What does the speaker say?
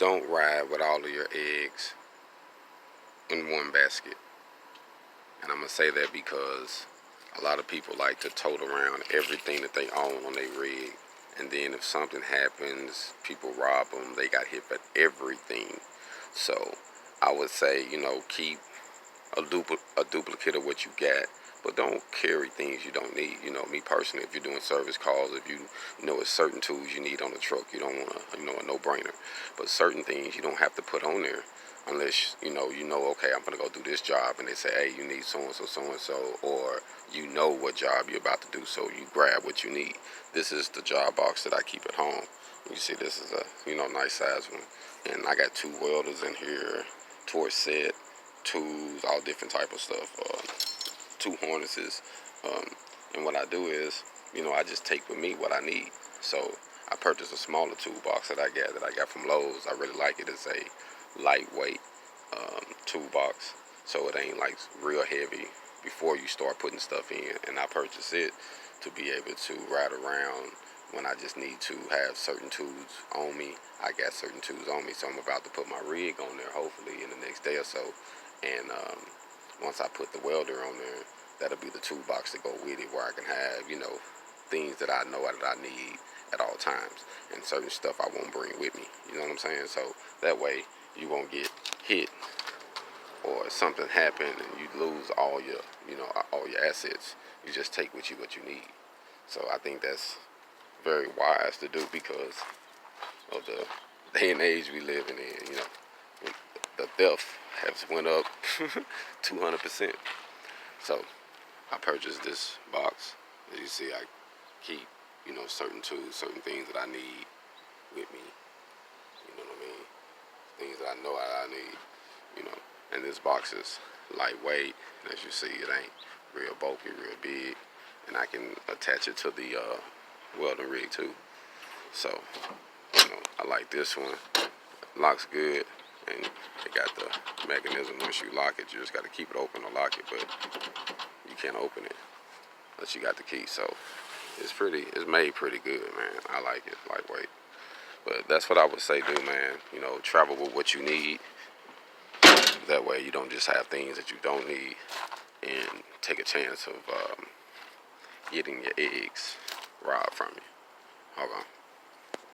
don't ride with all of your eggs in one basket. And I'm going to say that because a lot of people like to tote around everything that they own on their rig. And then if something happens, people rob them, they got hit with everything. So I would say, keep a duplicate of what you got, but don't carry things you don't need. Me personally, if you're doing service calls, if you know it's certain tools you need on the truck, you don't want to, a no-brainer. But certain things you don't have to put on there unless, okay, I'm going to go do this job, and they say, hey, you need so-and-so, so-and-so, or what job you're about to do, so you grab what you need. This is the job box that I keep at home. You see, this is a, nice size one. And I got 2 welders in here, torch set, tools, all different type of stuff, 2 harnesses, and what I do is, I just take with me what I need. So I purchased a smaller toolbox that I got from Lowe's. I really like it. It's a lightweight toolbox, so it ain't like real heavy before you start putting stuff in. And I purchased it to be able to ride around when I just need to have certain tools on me. I got certain tools on me, so I'm about to put my rig on there hopefully in the next day or so. And once I put the welder on there, that'll be the toolbox to go with it, where I can have, things that I know that I need at all times, and certain stuff I won't bring with me. You know what I'm saying? So that way you won't get hit or something happen and you lose all your, all your assets. You just take what you need. So I think that's very wise to do because of the day and age we living in. The theft has went up 200%. So I purchased this box. As you see, I keep, certain tools, certain things that I need with me. You know what I mean? Things that I know I need, And this box is lightweight. As you see, it ain't real bulky, real big. And I can attach it to the welding rig too. So, I like this one. Locks good. And it got the mechanism. Once you lock it, you just got to keep it open or lock it. But you can't open it unless you got the key. So it's made pretty good, man. I like it, lightweight. But that's what I would say do, man. Travel with what you need. That way you don't just have things that you don't need and take a chance of getting your eggs robbed from you. Hold on.